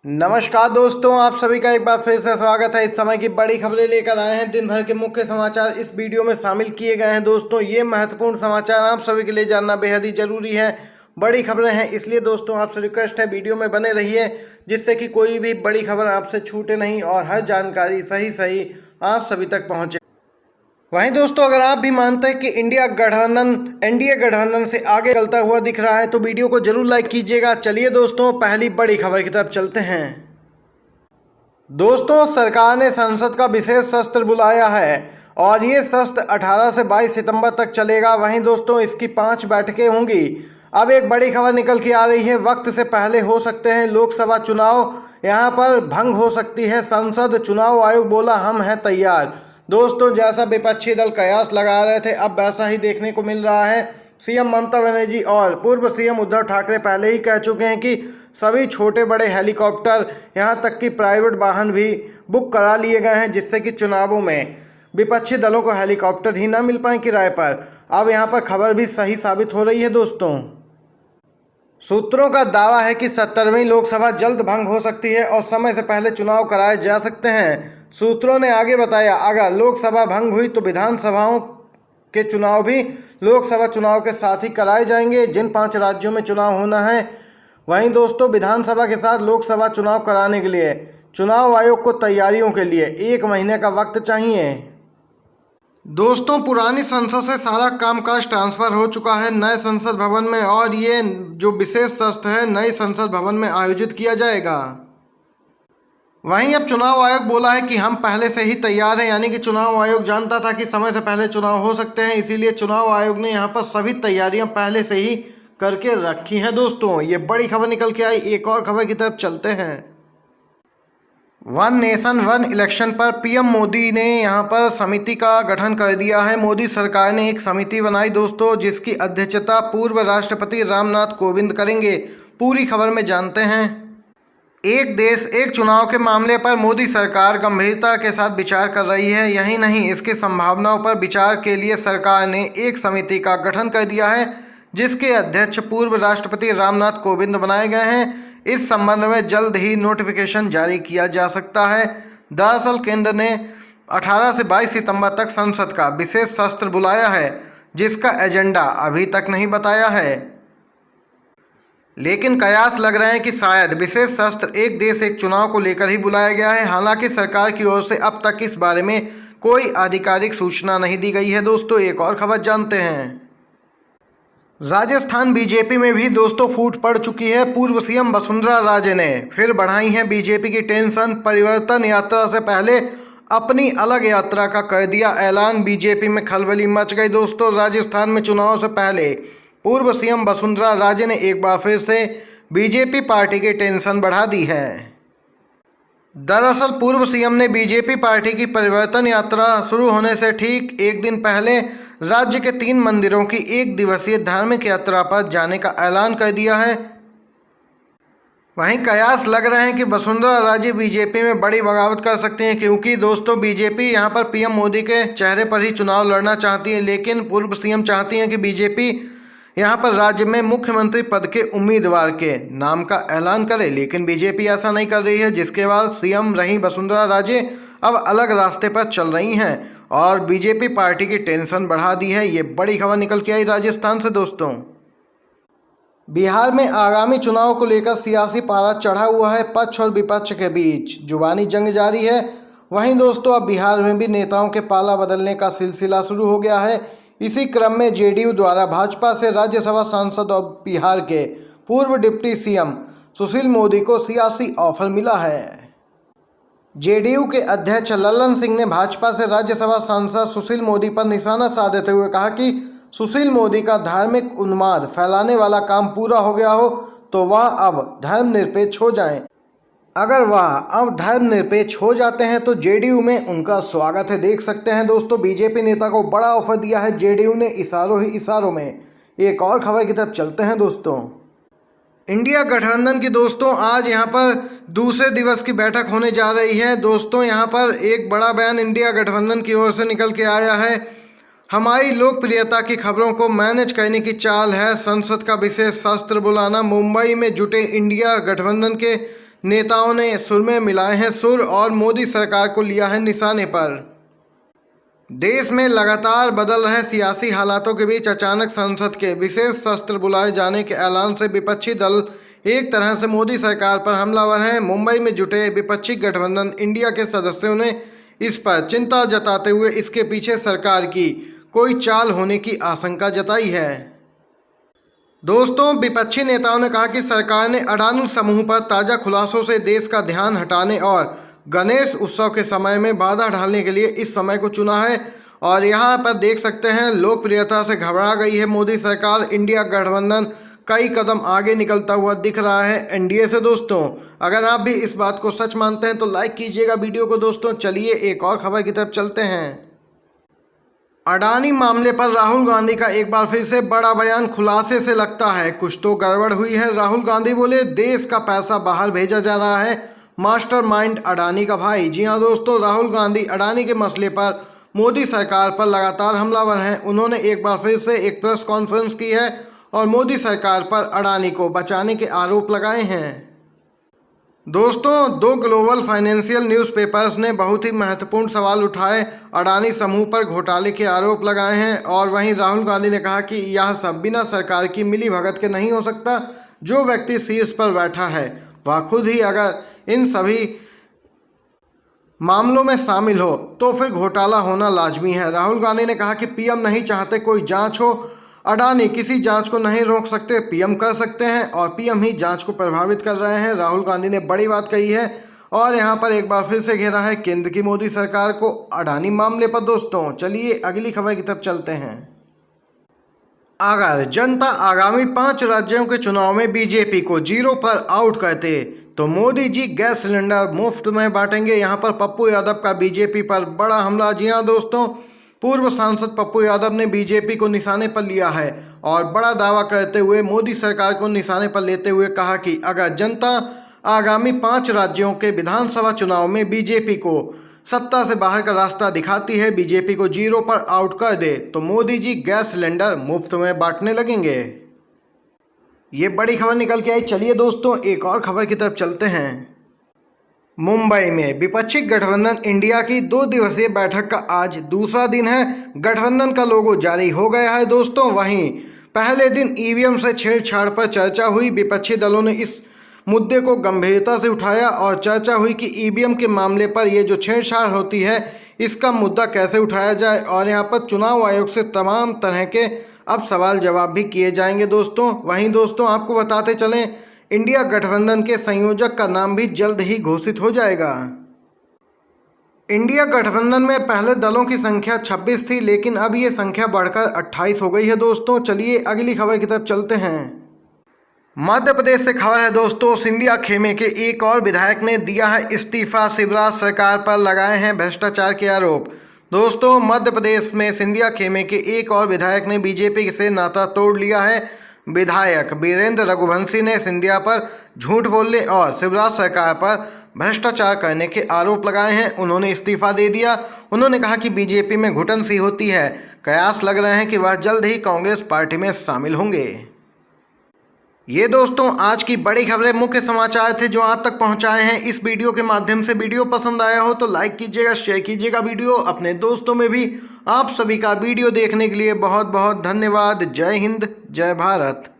नमस्कार दोस्तों, आप सभी का एक बार फिर से स्वागत है। इस समय की बड़ी खबरें लेकर आए हैं। दिन भर के मुख्य समाचार इस वीडियो में शामिल किए गए हैं। दोस्तों, ये महत्वपूर्ण समाचार आप सभी के लिए जानना बेहद ही जरूरी है। बड़ी खबरें हैं, इसलिए दोस्तों आपसे रिक्वेस्ट है वीडियो में बने रहिए, जिससे कि कोई भी बड़ी खबर आपसे छूटे नहीं और हर जानकारी सही आप सभी तक पहुंचे। वहीं दोस्तों, अगर आप भी मानते हैं कि एनडीए गठबंधन से आगे चलता हुआ दिख रहा है तो वीडियो को जरूर लाइक कीजिएगा। चलिए दोस्तों, पहली बड़ी खबर की तरफ चलते हैं। दोस्तों, सरकार ने संसद का विशेष सत्र बुलाया है और ये सत्र 18 से 22 सितंबर तक चलेगा। वहीं दोस्तों, इसकी 5 बैठकें होंगी। अब एक बड़ी खबर निकल के आ रही है, वक्त से पहले हो सकते हैं लोकसभा चुनाव, यहाँ पर भंग हो सकती है संसद। चुनाव आयोग बोला हम हैं तैयार। दोस्तों, जैसा विपक्षी दल कयास लगा रहे थे, अब वैसा ही देखने को मिल रहा है। सीएम ममता बनर्जी और पूर्व सीएम उद्धव ठाकरे पहले ही कह चुके हैं कि सभी छोटे बड़े हेलीकॉप्टर, यहाँ तक कि प्राइवेट वाहन भी बुक करा लिए गए हैं, जिससे कि चुनावों में विपक्षी दलों को हेलीकॉप्टर ही ना मिल पाए किराए पर। अब यहाँ पर खबर भी सही साबित हो रही है। दोस्तों, सूत्रों का दावा है कि 70वीं लोकसभा जल्द भंग हो सकती है और समय से पहले चुनाव कराए जा सकते हैं। सूत्रों ने आगे बताया, अगर लोकसभा भंग हुई तो विधानसभाओं के चुनाव भी लोकसभा चुनाव के साथ ही कराए जाएंगे, जिन 5 राज्यों में चुनाव होना है। वहीं दोस्तों, विधानसभा के साथ लोकसभा चुनाव कराने के लिए चुनाव आयोग को तैयारियों के लिए 1 महीने का वक्त चाहिए। दोस्तों, पुरानी संसद से सारा कामकाज ट्रांसफर हो चुका है नए संसद भवन में और ये जो विशेष सत्र है नए संसद भवन में आयोजित किया जाएगा। वहीं अब चुनाव आयोग बोला है कि हम पहले से ही तैयार हैं, यानी कि चुनाव आयोग जानता था कि समय से पहले चुनाव हो सकते हैं, इसीलिए चुनाव आयोग ने यहाँ पर सभी तैयारियां पहले से ही करके रखी हैं। दोस्तों, ये बड़ी खबर निकल के आई। एक और खबर की तरफ चलते हैं। वन नेशन वन इलेक्शन पर पीएम मोदी ने यहाँ पर समिति का गठन कर दिया है। मोदी सरकार ने एक समिति बनाई दोस्तों, जिसकी अध्यक्षता पूर्व राष्ट्रपति रामनाथ कोविंद करेंगे। पूरी खबर में जानते हैं। एक देश एक चुनाव के मामले पर मोदी सरकार गंभीरता के साथ विचार कर रही है। यही नहीं, इसकी संभावनाओं पर विचार के लिए सरकार ने एक समिति का गठन कर दिया है, जिसके अध्यक्ष पूर्व राष्ट्रपति रामनाथ कोविंद बनाए गए हैं। इस संबंध में जल्द ही नोटिफिकेशन जारी किया जा सकता है। दरअसल केंद्र ने 18 से 22 सितंबर तक संसद का विशेष सत्र बुलाया है, जिसका एजेंडा अभी तक नहीं बताया है, लेकिन कयास लग रहे हैं कि शायद विशेष सत्र एक देश एक चुनाव को लेकर ही बुलाया गया है। हालांकि सरकार की ओर से अब तक इस बारे में कोई आधिकारिक सूचना नहीं दी गई है। दोस्तों, एक और खबर जानते हैं। राजस्थान बीजेपी में भी दोस्तों फूट पड़ चुकी है। पूर्व सीएम वसुंधरा राजे ने फिर बढ़ाई है बीजेपी की टेंशन। परिवर्तन यात्रा से पहले अपनी अलग यात्रा का कर दिया ऐलान। बीजेपी में खलबली मच गई। दोस्तों, राजस्थान में चुनाव से पहले पूर्व सीएम वसुंधरा राजे ने एक बार फिर से बीजेपी पार्टी की टेंशन बढ़ा दी है। दरअसल पूर्व सीएम ने बीजेपी पार्टी की परिवर्तन यात्रा शुरू होने से ठीक एक दिन पहले राज्य के 3 मंदिरों की 1 दिवसीय धार्मिक यात्रा पर जाने का ऐलान कर दिया है। वहीं कयास लग रहे हैं कि वसुंधरा राजे बीजेपी में बड़ी बगावत कर सकती हैं, क्योंकि दोस्तों बीजेपी यहां पर पीएम मोदी के चेहरे पर ही चुनाव लड़ना चाहती है, लेकिन पूर्व सीएम चाहती हैं कि बीजेपी यहाँ पर राज्य में मुख्यमंत्री पद के उम्मीदवार के नाम का ऐलान करे, लेकिन बीजेपी ऐसा नहीं कर रही है, जिसके बाद सीएम रही वसुंधरा राजे अब अलग रास्ते पर चल रही हैं और बीजेपी पार्टी की टेंशन बढ़ा दी है। ये बड़ी खबर निकल के आई राजस्थान से। दोस्तों, बिहार में आगामी चुनाव को लेकर सियासी पारा चढ़ा हुआ है। पक्ष और विपक्ष के बीच जुबानी जंग जारी है। वहीं दोस्तों, अब बिहार में भी नेताओं के पाला बदलने का सिलसिला शुरू हो गया है। इसी क्रम में जेडीयू द्वारा भाजपा से राज्यसभा सांसद और बिहार के पूर्व डिप्टी सीएम सुशील मोदी को सियासी ऑफर मिला है। जेडीयू के अध्यक्ष ललन सिंह ने भाजपा से राज्यसभा सांसद सुशील मोदी पर निशाना साधते हुए कहा कि सुशील मोदी का धार्मिक उन्माद फैलाने वाला काम पूरा हो गया हो तो वह अब धर्मनिरपेक्ष हो जाएं। अगर वह अब धर्मनिरपेक्ष हो जाते हैं तो जेडीयू में उनका स्वागत है। देख सकते हैं दोस्तों, बीजेपी नेता को बड़ा ऑफर दिया है जेडीयू ने इशारों ही इशारों में। एक और खबर की तरफ चलते हैं। दोस्तों, इंडिया गठबंधन की दोस्तों आज यहाँ पर दूसरे दिवस की बैठक होने जा रही है। दोस्तों, यहाँ पर एक बड़ा बयान इंडिया गठबंधन की ओर से निकल के आया है। हमारी लोकप्रियता की खबरों को मैनेज करने की चाल है। संसद का विशेष सत्र बुलाना। मुंबई में जुटे इंडिया गठबंधन के नेताओं ने सुर में मिलाए हैं सुर और मोदी सरकार को लिया है निशाने पर। देश में लगातार बदल रहे सियासी हालातों के बीच अचानक संसद के विशेष सत्र बुलाए जाने के ऐलान से विपक्षी दल एक तरह से मोदी सरकार पर हमलावर हैं। मुंबई में जुटे विपक्षी गठबंधन इंडिया के सदस्यों ने इस पर चिंता जताते हुए इसके पीछे सरकार की कोई चाल होने की आशंका जताई है। दोस्तों, विपक्षी नेताओं ने कहा कि सरकार ने अडानी समूह पर ताज़ा खुलासों से देश का ध्यान हटाने और गणेश उत्सव के समय में बाधा डालने के लिए इस समय को चुना है। और यहाँ पर देख सकते हैं लोकप्रियता से घबरा गई है मोदी सरकार। इंडिया गठबंधन कई कदम आगे निकलता हुआ दिख रहा है एनडीए से। दोस्तों, अगर आप भी इस बात को सच मानते हैं तो लाइक कीजिएगा वीडियो को। दोस्तों, चलिए एक और खबर की तरफ चलते हैं। अडानी मामले पर राहुल गांधी का एक बार फिर से बड़ा बयान। खुलासे से लगता है कुछ तो गड़बड़ हुई है। राहुल गांधी बोले, देश का पैसा बाहर भेजा जा रहा है, मास्टरमाइंड अडानी का भाई। जी हाँ दोस्तों, राहुल गांधी अडानी के मसले पर मोदी सरकार पर लगातार हमलावर हैं। उन्होंने एक बार फिर से एक प्रेस कॉन्फ्रेंस की है और मोदी सरकार पर अडानी को बचाने के आरोप लगाए हैं। दोस्तों, दो ग्लोबल फाइनेंशियल न्यूज़पेपर्स ने बहुत ही महत्वपूर्ण सवाल उठाए, अडानी समूह पर घोटाले के आरोप लगाए हैं। और वहीं राहुल गांधी ने कहा कि यह सब बिना सरकार की मिलीभगत के नहीं हो सकता। जो व्यक्ति शीर्ष पर बैठा है वह खुद ही अगर इन सभी मामलों में शामिल हो तो फिर घोटाला होना लाजमी है। राहुल गांधी ने कहा कि पीएम नहीं चाहते कोई जांच हो, अडानी किसी जांच को नहीं रोक सकते, पीएम कर सकते हैं और पीएम ही जांच को प्रभावित कर रहे हैं। राहुल गांधी ने बड़ी बात कही है और यहां पर एक बार फिर से घेरा है केंद्र की मोदी सरकार को अडानी मामले पर। दोस्तों, चलिए अगली खबर की तरफ चलते हैं। अगर जनता आगामी 5 राज्यों के चुनाव में बीजेपी को 0 पर आउट करते तो मोदी जी गैस सिलेंडर मुफ्त में बांटेंगे। यहाँ पर पप्पू यादव का बीजेपी पर बड़ा हमला। जी हाँ दोस्तों, पूर्व सांसद पप्पू यादव ने बीजेपी को निशाने पर लिया है और बड़ा दावा करते हुए मोदी सरकार को निशाने पर लेते हुए कहा कि अगर जनता आगामी 5 राज्यों के विधानसभा चुनाव में बीजेपी को सत्ता से बाहर का रास्ता दिखाती है, बीजेपी को 0 पर आउट कर दे तो मोदी जी गैस सिलेंडर मुफ्त में बांटने लगेंगे। ये बड़ी खबर निकल के आई। चलिए दोस्तों, एक और खबर की तरफ चलते हैं। मुंबई में विपक्षी गठबंधन इंडिया की 2 दिवसीय बैठक का आज दूसरा दिन है। गठबंधन का लोगो जारी हो गया है। दोस्तों, वहीं पहले दिन ईवीएम से छेड़छाड़ पर चर्चा हुई। विपक्षी दलों ने इस मुद्दे को गंभीरता से उठाया और चर्चा हुई कि ईवीएम के मामले पर ये जो छेड़छाड़ होती है इसका मुद्दा कैसे उठाया जाए। और यहाँ पर चुनाव आयोग से तमाम तरह के अब सवाल जवाब भी किए जाएंगे। दोस्तों, वहीं दोस्तों आपको बताते चलें, इंडिया गठबंधन के संयोजक का नाम भी जल्द ही घोषित हो जाएगा। इंडिया गठबंधन में पहले दलों की संख्या 26 थी, लेकिन अब ये संख्या बढ़कर 28 हो गई है। दोस्तों, चलिए अगली खबर की तरफ चलते हैं। मध्य प्रदेश से खबर है दोस्तों, सिंधिया खेमे के एक और विधायक ने दिया है इस्तीफा। शिवराज सरकार पर लगाए हैं भ्रष्टाचार के आरोप। दोस्तों, मध्य प्रदेश में सिंधिया खेमे के एक और विधायक ने बीजेपी से नाता तोड़ लिया है। विधायक वीरेंद्र रघुवंशी ने सिंधिया पर झूठ बोलने और शिवराज सरकार पर भ्रष्टाचार करने के आरोप लगाए हैं। उन्होंने इस्तीफा दे दिया। उन्होंने कहा कि बीजेपी में घुटन सी होती है, कयास लग रहे हैं कि वह जल्द ही कांग्रेस पार्टी में शामिल होंगे। ये दोस्तों आज की बड़ी खबरें, मुख्य समाचार थे जो आप तक पहुंचाए हैं इस वीडियो के माध्यम से। वीडियो पसंद आया हो तो लाइक कीजिएगा, शेयर कीजिएगा वीडियो अपने दोस्तों में भी। आप सभी का वीडियो देखने के लिए बहुत बहुत धन्यवाद। जय हिंद, जय भारत।